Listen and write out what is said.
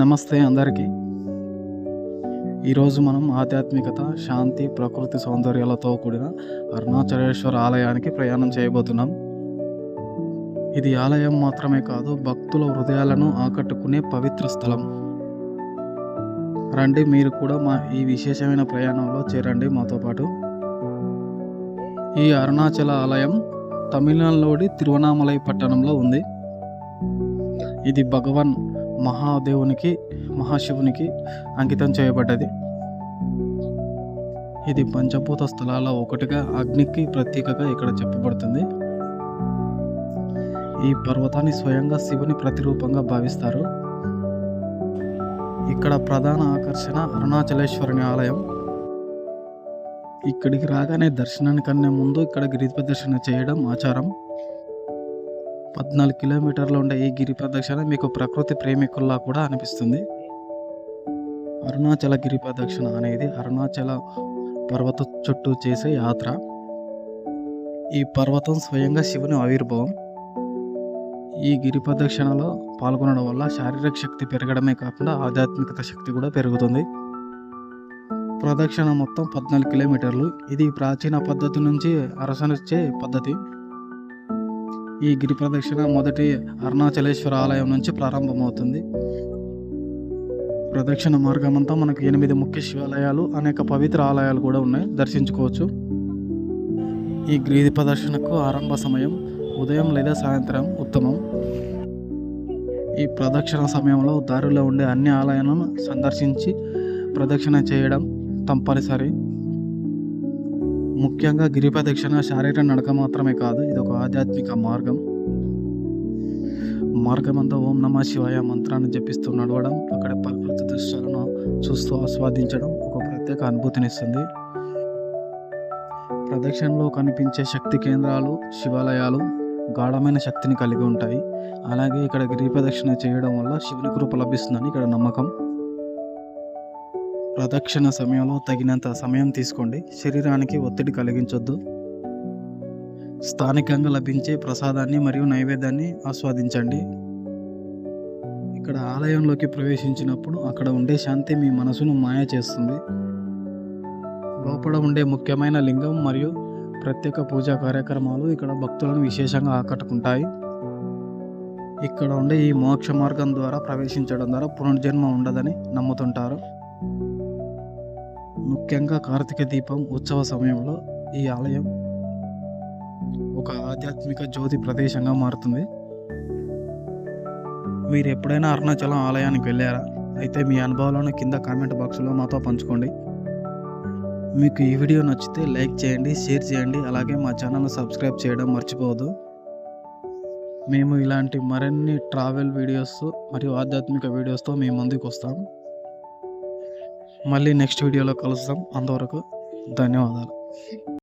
నమస్తే అందరికీ. ఈరోజు మనం ఆధ్యాత్మికత, శాంతి, ప్రకృతి సౌందర్యాలతో కూడిన అరుణాచలేశ్వర ఆలయానికి ప్రయాణం చేయబోతున్నాం. ఇది ఆలయం మాత్రమే కాదు, భక్తుల హృదయాలను ఆకట్టుకునే పవిత్ర స్థలం. రండి, మీరు కూడా ఈ విశేషమైన ప్రయాణంలో చేరండి మాతో పాటు. ఈ అరుణాచల ఆలయం తమిళనాడులోని తిరువణామలై పట్టణంలో ఉంది. ఇది భగవాన్ మహాశివునికి అంకితం చేయబడ్డది. ఇది పంచభూత స్థలాల ఒకటిగా, అగ్నికి ప్రతీకగా ఇక్కడ చెప్పబడుతుంది. ఈ పర్వతాన్ని స్వయంగా శివుని ప్రతిరూపంగా భావిస్తారు. ఇక్కడ ప్రధాన ఆకర్షణ అరుణాచలేశ్వరుని ఆలయం. ఇక్కడికి రాగానే దర్శనానికన్నా ముందు ఇక్కడ గిరి ప్రదక్షిణ చేయడం ఆచారం. 14 కిలోమీటర్లు ఉండే ఈ గిరి ప్రదక్షిణ మీకు ప్రకృతి ప్రేమికుల్లా కూడా అనిపిస్తుంది. అరుణాచల గిరి ప్రదక్షిణ అనేది అరుణాచల పర్వత చుట్టూ చేసే యాత్ర. ఈ పర్వతం స్వయంగా శివుని ఆవిర్భావం. ఈ గిరి ప్రదక్షిణలో పాల్గొనడం వల్ల శారీరక శక్తి పెరగడమే కాకుండా ఆధ్యాత్మికత శక్తి కూడా పెరుగుతుంది. ప్రదక్షిణ మొత్తం 14 కిలోమీటర్లు. ఇది ప్రాచీన పద్ధతి నుంచి అనుసరించే పద్ధతి. ఈ గిరి ప్రదక్షిణ మొదటి అరుణాచలేశ్వర ఆలయం నుంచి ప్రారంభమవుతుంది. ప్రదక్షిణ మార్గం అంతా మనకు 8 ముఖ్య శివాలయాలు, అనేక పవిత్ర ఆలయాలు కూడా ఉన్నాయి, దర్శించుకోవచ్చు. ఈ గిరి ప్రదక్షిణకు ఆరంభ సమయం ఉదయం లేదా సాయంత్రం ఉత్తమం. ఈ ప్రదక్షిణ సమయంలో దారిలో ఉండే అన్ని ఆలయాలను సందర్శించి ప్రదక్షిణ చేయడం తప్పనిసరి. ముఖ్యంగా గిరి ప్రదక్షిణ శారీరక నడక మాత్రమే కాదు, ఇది ఒక ఆధ్యాత్మిక మార్గమంతా ఓం నమః శివాయ మంత్రాన్ని జపిస్తూ నడవడం, అక్కడ ప్రకృతి దృశ్యాలను చూస్తూ ఆస్వాదించడం ఒక ప్రత్యేక అనుభూతినిస్తుంది. ప్రదక్షిణలో కనిపించే శక్తి కేంద్రాలు, శివాలయాలు గాఢమైన శక్తిని కలిగి ఉంటాయి. అలాగే ఇక్కడ గిరి ప్రదక్షిణ చేయడం వల్ల శివుని కృప లభిస్తుందని ఇక్కడ నమ్మకం. ప్రదక్షిణ సమయంలో తగినంత సమయం తీసుకోండి. శరీరానికి ఒత్తిడి కలిగించొద్దు. స్థానికంగా లభించే ప్రసాదాన్ని మరియు నైవేద్యాన్ని ఆస్వాదించండి. ఇక్కడ ఆలయంలోకి ప్రవేశించినప్పుడు అక్కడ ఉండే శాంతి మీ మనసును మాయ చేస్తుంది. లోపల ఉండే ముఖ్యమైన లింగం మరియు ప్రత్యేక పూజా కార్యక్రమాలు ఇక్కడ భక్తులను విశేషంగా ఆకట్టుకుంటాయి. ఇక్కడ ఉండే ఈ మోక్ష మార్గం ద్వారా ప్రవేశించడం ద్వారా పునర్జన్మ ఉండదని నమ్ముతుంటారు. ముఖ్యంగా కార్తీక దీపం ఉత్సవ సమయంలో ఈ ఆలయం ఒక ఆధ్యాత్మిక జ్యోతి ప్రదేశంగా మారుతుంది. మీరు ఎప్పుడైనా అరుణాచలం ఆలయానికి వెళ్ళారా? అయితే మీ అనుభవాలను కింద కామెంట్ బాక్స్లో మాతో పంచుకోండి. మీకు ఈ వీడియో నచ్చితే లైక్ చేయండి, షేర్ చేయండి, అలాగే మా ఛానల్ను సబ్స్క్రైబ్ చేయడం మర్చిపోవద్దు. మేము ఇలాంటి మరిన్ని ట్రావెల్ వీడియోస్ మరియు ఆధ్యాత్మిక వీడియోస్తో మీ ముందుకు వస్తాం. మళ్ళీ నెక్స్ట్ వీడియోలో కలుస్తాం. అంతవరకు ధన్యవాదాలు.